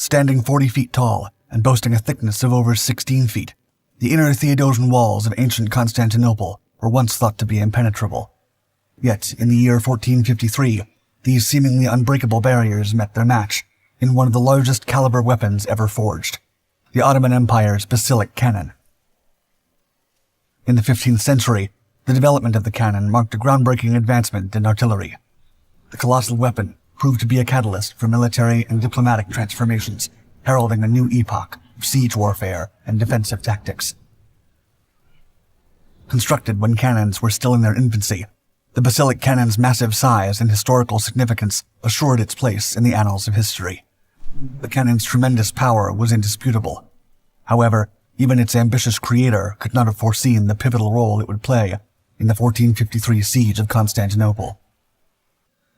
Standing 40 feet tall and boasting a thickness of over 16 feet, the inner Theodosian walls of ancient Constantinople were once thought to be impenetrable. Yet, in the year 1453, these seemingly unbreakable barriers met their match in one of the largest caliber weapons ever forged, the Ottoman Empire's basilic cannon. In the 15th century, the development of the cannon marked a groundbreaking advancement in artillery. The colossal weapon proved to be a catalyst for military and diplomatic transformations, heralding a new epoch of siege warfare and defensive tactics. Constructed when cannons were still in their infancy, the basilic cannon's massive size and historical significance assured its place in the annals of history. The cannon's tremendous power was indisputable. However, even its ambitious creator could not have foreseen the pivotal role it would play in the 1453 siege of Constantinople.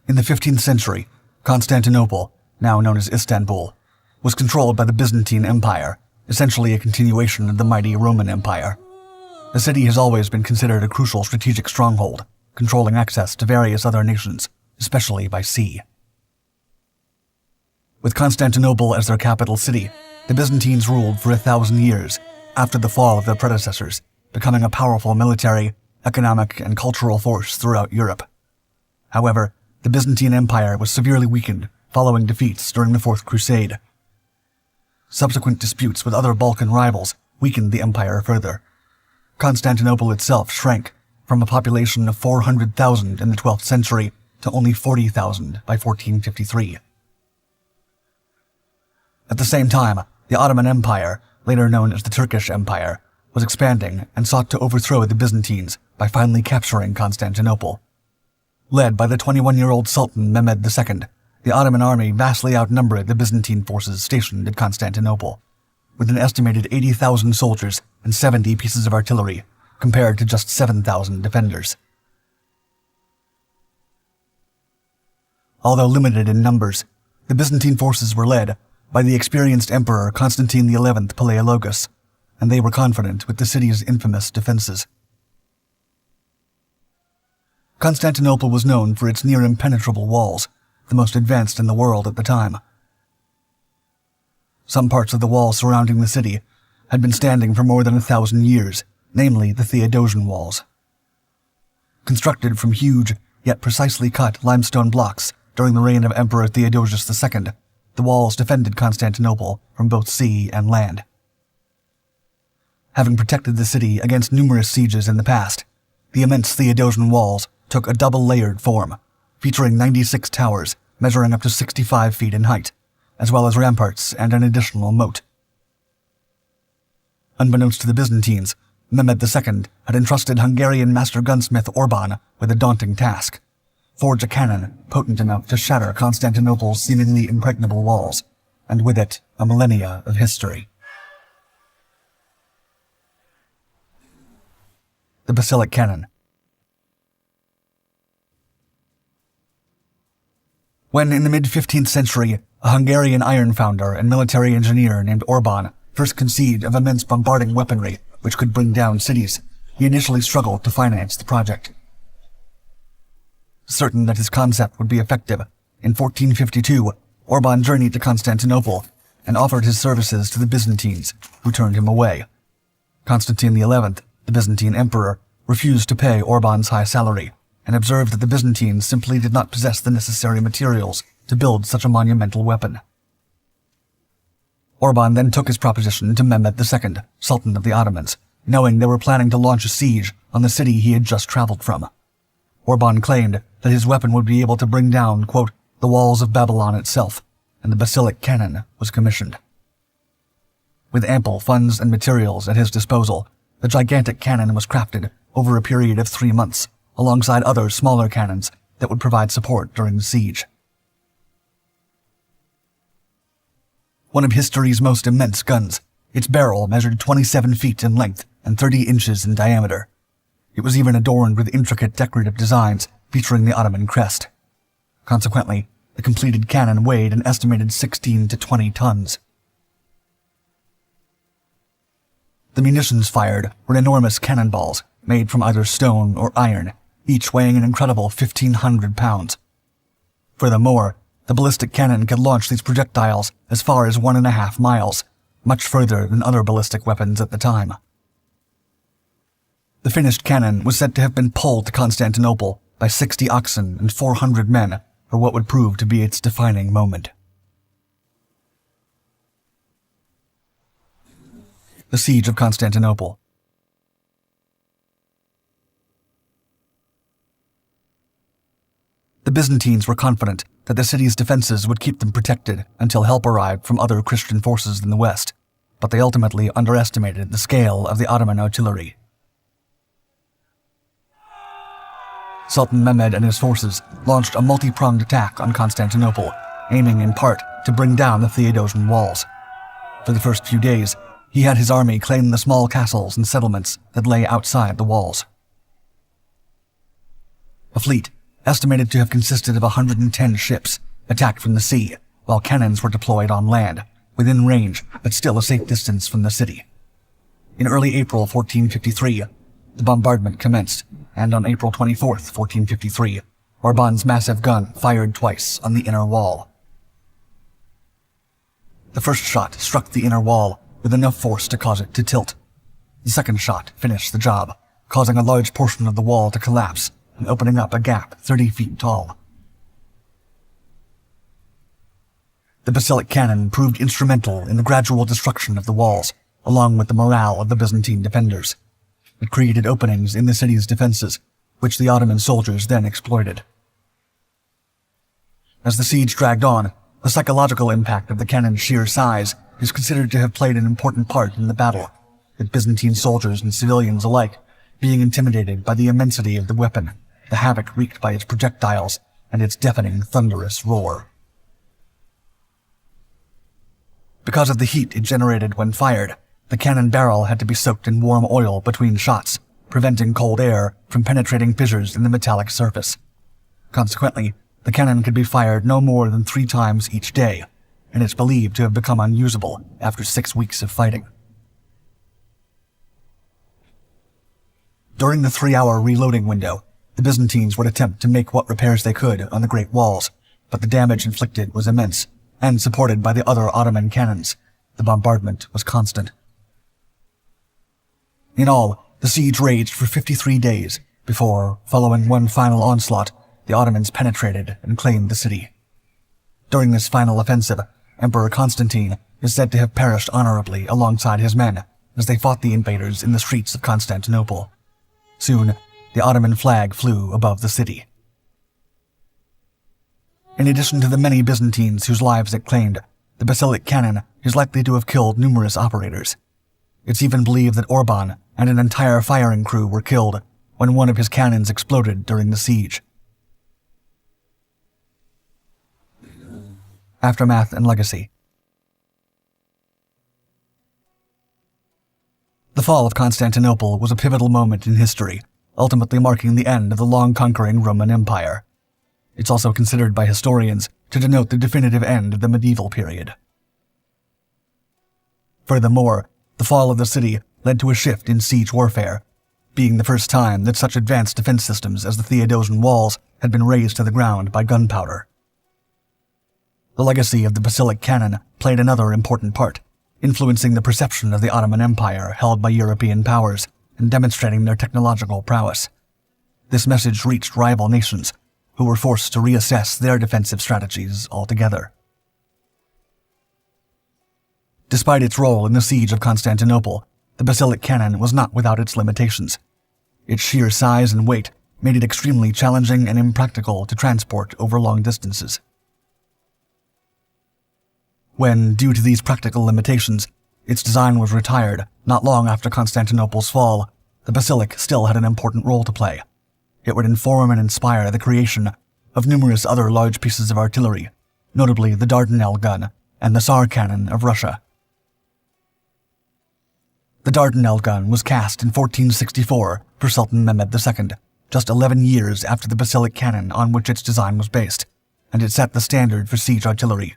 In the 15th century, Constantinople, now known as Istanbul, was controlled by the Byzantine Empire, essentially a continuation of the mighty Roman Empire. The city has always been considered a crucial strategic stronghold, controlling access to various other nations, especially by sea. With Constantinople as their capital city, the Byzantines ruled for 1,000 years after the fall of their predecessors, becoming a powerful military, economic, and cultural force throughout Europe. However, the Byzantine Empire was severely weakened following defeats during the Fourth Crusade. Subsequent disputes with other Balkan rivals weakened the empire further. Constantinople itself shrank from a population of 400,000 in the 12th century to only 40,000 by 1453. At the same time, the Ottoman Empire, later known as the Turkish Empire, was expanding and sought to overthrow the Byzantines by finally capturing Constantinople. Led by the 21-year-old Sultan Mehmed II, the Ottoman army vastly outnumbered the Byzantine forces stationed at Constantinople, with an estimated 80,000 soldiers and 70 pieces of artillery, compared to just 7,000 defenders. Although limited in numbers, the Byzantine forces were led by the experienced Emperor Constantine XI Palaiologos, and they were confident with the city's infamous defenses. Constantinople was known for its near-impenetrable walls, the most advanced in the world at the time. Some parts of the wall surrounding the city had been standing for more than 1,000 years, namely the Theodosian walls. Constructed from huge, yet precisely cut limestone blocks during the reign of Emperor Theodosius II, the walls defended Constantinople from both sea and land. Having protected the city against numerous sieges in the past, the immense Theodosian walls took a double-layered form, featuring 96 towers measuring up to 65 feet in height, as well as ramparts and an additional moat. Unbeknownst to the Byzantines, Mehmed II had entrusted Hungarian master gunsmith Orban with a daunting task: forge a cannon potent enough to shatter Constantinople's seemingly impregnable walls, and with it a millennia of history. The basilic cannon. When, in the mid-15th century, a Hungarian iron founder and military engineer named Orban first conceived of immense bombarding weaponry which could bring down cities, he initially struggled to finance the project. Certain that his concept would be effective, in 1452, Orban journeyed to Constantinople and offered his services to the Byzantines, who turned him away. Constantine XI, the Byzantine emperor, refused to pay Orban's high salary, and observed that the Byzantines simply did not possess the necessary materials to build such a monumental weapon. Orban then took his proposition to Mehmed II, Sultan of the Ottomans, knowing they were planning to launch a siege on the city he had just traveled from. Orban claimed that his weapon would be able to bring down, quote, the walls of Babylon itself, and the basilic cannon was commissioned. With ample funds and materials at his disposal, the gigantic cannon was crafted over a period of 3 months, alongside other smaller cannons that would provide support during the siege. One of history's most immense guns, its barrel measured 27 feet in length and 30 inches in diameter. It was even adorned with intricate decorative designs featuring the Ottoman crest. Consequently, the completed cannon weighed an estimated 16 to 20 tons. The munitions fired were enormous cannonballs made from either stone or iron, each weighing an incredible 1,500 pounds. Furthermore, The ballistic cannon could launch these projectiles as far as 1.5 miles, much further than other ballistic weapons at the time. The finished cannon was said to have been pulled to Constantinople by 60 oxen and 400 men for what would prove to be its defining moment. The Siege of Constantinople. The Byzantines were confident that the city's defenses would keep them protected until help arrived from other Christian forces in the west, but they ultimately underestimated the scale of the Ottoman artillery. Sultan Mehmed and his forces launched a multi-pronged attack on Constantinople, aiming in part to bring down the Theodosian walls. For the first few days, he had his army claim the small castles and settlements that lay outside the walls. A fleet, estimated to have consisted of 110 ships, attacked from the sea, while cannons were deployed on land, within range but still a safe distance from the city. In early April 1453, the bombardment commenced, and on April 24, 1453, Orban's massive gun fired twice on the inner wall. The first shot struck the inner wall with enough force to cause it to tilt. The second shot finished the job, causing a large portion of the wall to collapse and opening up a gap 30 feet tall. The basilic cannon proved instrumental in the gradual destruction of the walls, along with the morale of the Byzantine defenders. It created openings in the city's defenses, which the Ottoman soldiers then exploited. As the siege dragged on, the psychological impact of the cannon's sheer size is considered to have played an important part in the battle, with Byzantine soldiers and civilians alike being intimidated by the immensity of the weapon, the havoc wreaked by its projectiles, and its deafening, thunderous roar. Because of the heat it generated when fired, the cannon barrel had to be soaked in warm oil between shots, preventing cold air from penetrating fissures in the metallic surface. Consequently, the cannon could be fired no more than 3 times each day, and it's believed to have become unusable after 6 weeks of fighting. During the 3-hour reloading window, the Byzantines would attempt to make what repairs they could on the Great Walls, but the damage inflicted was immense, and supported by the other Ottoman cannons, the bombardment was constant. In all, the siege raged for 53 days before, following one final onslaught, the Ottomans penetrated and claimed the city. During this final offensive, Emperor Constantine is said to have perished honorably alongside his men as they fought the invaders in the streets of Constantinople. Soon, the Ottoman flag flew above the city. In addition to the many Byzantines whose lives it claimed, the basilic cannon is likely to have killed numerous operators. It's even believed that Orban and an entire firing crew were killed when one of his cannons exploded during the siege. Aftermath and legacy. The fall of Constantinople was a pivotal moment in history, ultimately marking the end of the long-conquering Roman Empire. It's also considered by historians to denote the definitive end of the medieval period. Furthermore, the fall of the city led to a shift in siege warfare, being the first time that such advanced defense systems as the Theodosian walls had been razed to the ground by gunpowder. The legacy of the basilic cannon played another important part, influencing the perception of the Ottoman Empire held by European powers and demonstrating their technological prowess. This message reached rival nations, who were forced to reassess their defensive strategies altogether. Despite its role in the siege of Constantinople, the basilic cannon was not without its limitations. Its sheer size and weight made it extremely challenging and impractical to transport over long distances. When, due to these practical limitations, its design was retired not long after Constantinople's fall, the basilic still had an important role to play. It would inform and inspire the creation of numerous other large pieces of artillery, notably the Dardanelles gun and the Tsar cannon of Russia. The Dardanelles gun was cast in 1464 for Sultan Mehmed II, just 11 years after the basilic cannon on which its design was based, and it set the standard for siege artillery.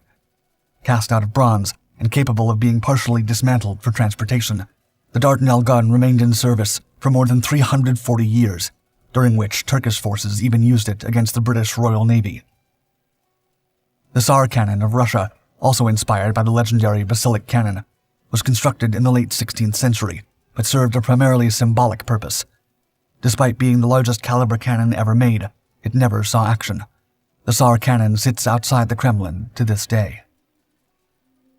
Cast out of bronze and capable of being partially dismantled for transportation, the Dardanelles gun remained in service for more than 340 years, during which Turkish forces even used it against the British Royal Navy. The Tsar cannon of Russia, also inspired by the legendary basilic cannon, was constructed in the late 16th century, but served a primarily symbolic purpose. Despite being the largest caliber cannon ever made, it never saw action. The Tsar cannon sits outside the Kremlin to this day.